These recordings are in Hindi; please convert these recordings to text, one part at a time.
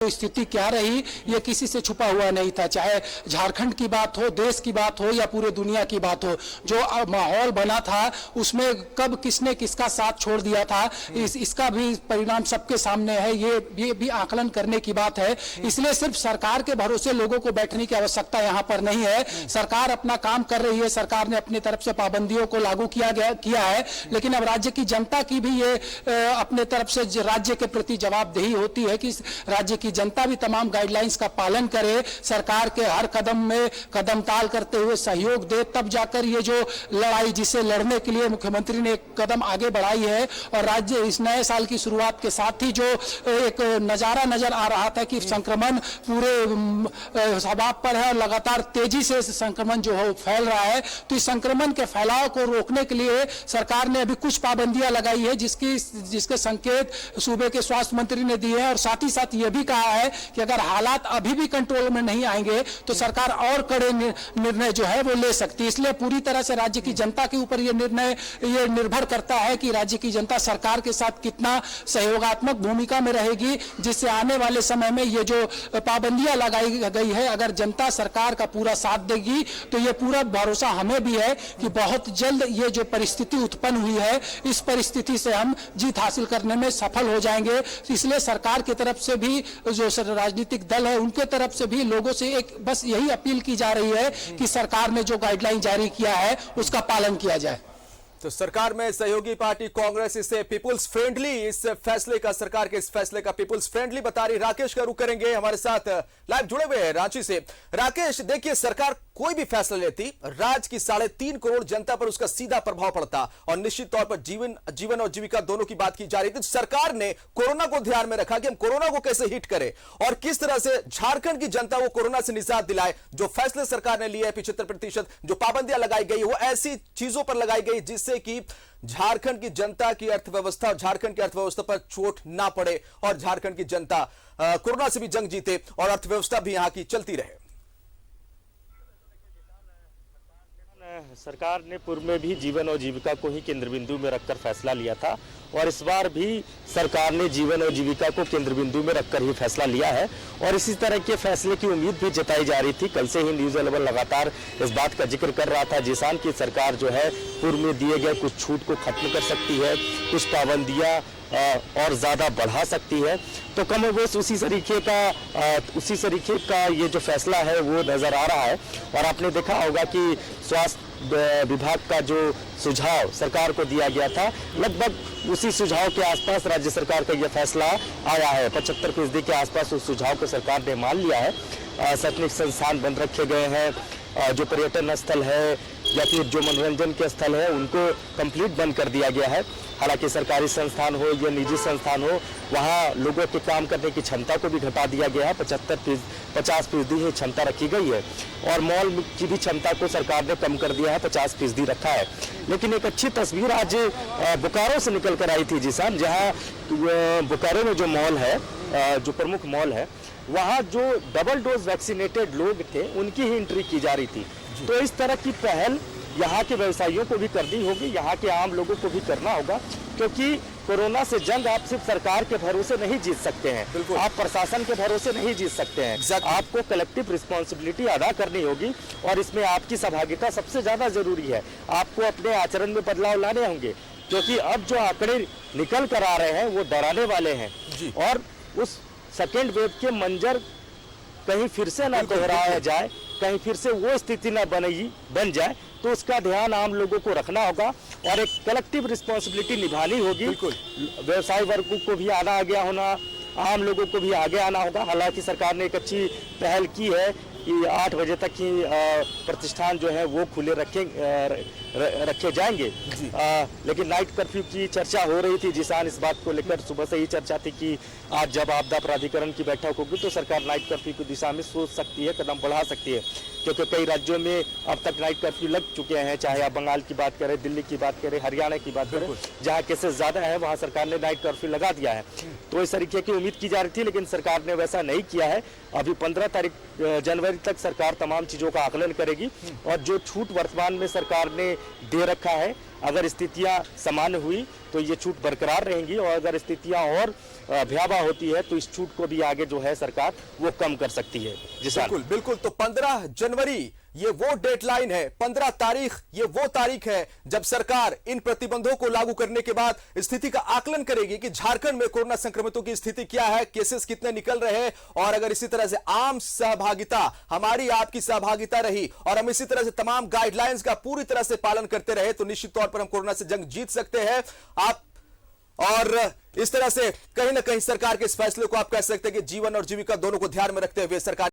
स्थिति क्या रही ये किसी से छुपा हुआ नहीं था। चाहे झारखंड की बात हो, देश की बात हो या पूरे दुनिया की बात हो, जो माहौल बना था उसमें कब किसने किसका साथ छोड़ दिया था इसका भी परिणाम सबके सामने है। ये भी आकलन करने की बात है। इसलिए सिर्फ सरकार के भरोसे लोगों को बैठने की आवश्यकता यहाँ पर नहीं है। सरकार अपना काम कर रही है, सरकार ने अपनी तरफ से पाबंदियों को लागू किया है, लेकिन अब राज्य की जनता की भी ये अपने तरफ से राज्य के प्रति जवाबदेही होती है कि राज्य की जनता भी तमाम गाइडलाइंस का पालन करे, सरकार के हर कदम में कदम ताल करते हुए सहयोग दे, तब जाकर ये जो लड़ाई जिसे लड़ने के लिए मुख्यमंत्री ने एक कदम आगे बढ़ाई है। और राज्य इस नए साल की शुरुआत के साथ ही जो एक नजारा नजर आ रहा था कि संक्रमण पूरे सबाब पर है और लगातार तेजी से संक्रमण जो है फैल रहा है, तो इस संक्रमण के फैलाव को रोकने के लिए सरकार ने अभी कुछ पाबंदियां लगाई है जिसके संकेत सूबे के स्वास्थ्य मंत्री ने दिए हैं। और साथ ही साथ यह भी कहा है कि अगर हालात अभी भी कंट्रोल में नहीं आएंगे तो सरकार और कड़े निर्णय जो है वो ले सकती है। इसलिए पूरी तरह से राज्य की जनता के ऊपर ये निर्भर करता है कि राज्य की जनता सरकार के साथ कितना सहयोगात्मक भूमिका में रहेगी, जिससे आने वाले समय में ये जो पाबंदियां लगाई गई है, अगर जनता सरकार का पूरा साथ देगी तो ये पूरा भरोसा हमें भी है कि बहुत जल्द ये जो परिस्थिति उत्पन्न हुई है इस परिस्थिति से हम जीत हासिल करने में सफल हो जाएंगे। इसलिए सरकार की तरफ से भी जो राजनीतिक दल है उनके तरफ से भी लोगों से एक बस यही अपील की जा रही है कि सरकार ने जो गाइडलाइन जारी किया है उसका पालन किया जाए। तो सरकार में सहयोगी पार्टी कांग्रेस इसे पीपुल्स फ्रेंडली, इस फैसले का, सरकार के इस फैसले का पीपुल्स फ्रेंडली बता रही। राकेश का रुख करेंगे, हमारे साथ लाइव जुड़े हुए हैं रांची से। राकेश, देखिए, सरकार कोई भी फैसला लेती, राज्य की 3.5 करोड़ जनता पर उसका सीधा प्रभाव पड़ता और निश्चित तौर पर जीवन और जीविका दोनों की बात की जा रही थी। सरकार ने कोरोना को ध्यान में रखा कि हम कोरोना को कैसे हिट करें और किस तरह से झारखंड की जनता को कोरोना से निजात दिलाए। जो फैसले सरकार ने लिए 75% जो पाबंदियां लगाई गई वो ऐसी चीजों पर लगाई गई जिससे कि झारखंड की जनता की अर्थव्यवस्था और झारखंड की अर्थव्यवस्था पर चोट ना पड़े और झारखंड की जनता कोरोना से भी जंग जीते और अर्थव्यवस्था भी यहां की चलती रहे। सरकार ने पूर्व में भी जीवन और जीविका को ही केंद्र बिंदु में रखकर फैसला लिया था और इस बार भी सरकार ने जीवन और जीविका को केंद्र बिंदु में रखकर ही फैसला लिया है और इसी तरह के फैसले की उम्मीद भी जताई जा रही थी। कल से ही न्यूज़ 11 लगातार इस बात का जिक्र कर रहा था जिसान की सरकार जो है पूर्व में दिए गए कुछ छूट को खत्म कर सकती है, कुछ पाबंदियां और ज़्यादा बढ़ा सकती है। तो कम वेश उसी तरीके का ये जो फैसला है वो नज़र आ रहा है। और आपने देखा होगा कि स्वास्थ्य विभाग का जो सुझाव सरकार को दिया गया था, लगभग उसी सुझाव के आसपास राज्य सरकार का यह फैसला आया है। 75% के आसपास उस सुझाव को सरकार ने मान लिया है। शैक्षणिक संस्थान बंद रखे गए हैं, जो पर्यटन स्थल है या फिर जो मनोरंजन के स्थल है उनको कंप्लीट बंद कर दिया गया है। हालांकि सरकारी संस्थान हो या निजी संस्थान हो, वहाँ लोगों के काम करने की क्षमता को भी घटा दिया गया है। 50% ही क्षमता रखी गई है और मॉल की भी क्षमता को सरकार ने कम कर दिया है, 50% रखा है। लेकिन एक अच्छी तस्वीर आज बोकारो से निकल कर आई थी जिसान, जहाँ बोकारो में जो मॉल है, जो प्रमुख मॉल है, वहाँ जो डबल डोज वैक्सीनेटेड लोग थे उनकी ही एंट्री की जा रही थी। तो इस तरह की पहल यहाँ के व्यवसायियों को भी करनी होगी, यहाँ के आम लोगों को भी करना होगा, क्योंकि कोरोना से जंग आप सिर्फ सरकार के भरोसे नहीं जीत सकते हैं, आप प्रशासन के भरोसे नहीं जीत सकते हैं। आपको कलेक्टिव रिस्पॉन्सिबिलिटी अदा करनी होगी और इसमें आपकी सहभागिता सबसे ज्यादा जरूरी है। आपको अपने आचरण में बदलाव लाने होंगे, क्योंकि अब जो आंकड़े निकल कर आ रहे हैं वो डराने वाले हैं और उस सेकेंड वेव के मंजर कहीं फिर से न दोहराया जाए, कहीं फिर से वो स्थिति न बन जाए, तो उसका ध्यान आम लोगों को रखना होगा और एक कलेक्टिव रिस्पॉन्सिबिलिटी निभानी होगी। व्यवसाय वर्ग को भी आगे होना, आम लोगों को भी आगे आना होगा। हालांकि सरकार ने एक अच्छी पहल की है कि 8 बजे तक ही प्रतिष्ठान जो है वो खुले रखे जाएंगे, लेकिन नाइट कर्फ्यू की चर्चा हो रही थी जिसान। इस बात को लेकर सुबह से ही चर्चा थी कि आज जब आपदा प्राधिकरण की बैठक होगी तो सरकार नाइट कर्फ्यू की दिशा में सोच सकती है, कदम बढ़ा सकती है, क्योंकि कई राज्यों में अब तक नाइट कर्फ्यू लग चुके हैं। चाहे आप बंगाल की बात करें, दिल्ली की बात करें, हरियाणा की बात करें, जहाँ केसेस ज्यादा है वहाँ सरकार ने नाइट कर्फ्यू लगा दिया है। तो इस तरीके की उम्मीद की जा रही थी, लेकिन सरकार ने वैसा नहीं किया है। अभी 15 जनवरी तक सरकार तमाम चीजों का आकलन करेगी और जो छूट वर्तमान में सरकार ने दे रखा है अगर स्थितियां सामान्य हुई तो ये छूट बरकरार रहेंगी, और अगर स्थितियां और भयावह होती है तो इस छूट को भी आगे जो है सरकार वो कम कर सकती है। जी सर। बिल्कुल बिल्कुल। तो 15 जनवरी ये वो डेडलाइन है, 15 तारीख ये वो तारीख है जब सरकार इन प्रतिबंधों को लागू करने के बाद स्थिति का आकलन करेगी कि झारखंड में कोरोना संक्रमितों की स्थिति क्या है, केसेस कितने निकल रहे हैं, और अगर इसी तरह से आम सहभागिता, हमारी आपकी सहभागिता रही और हम इसी तरह से तमाम गाइडलाइंस का पूरी तरह से पालन करते रहे तो निश्चित तौर पर हम कोरोना से जंग जीत सकते हैं। आप और इस तरह से कहीं ना कहीं सरकार के इस फैसले को आप कह सकते हैं कि जीवन और जीविका दोनों को ध्यान में रखते हुए सरकार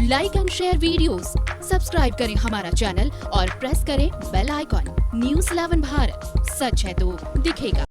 like and share videos, subscribe करें हमारा चैनल और प्रेस करें बेल आइकॉन। न्यूज़ 11 भारत, सच है तो दिखेगा।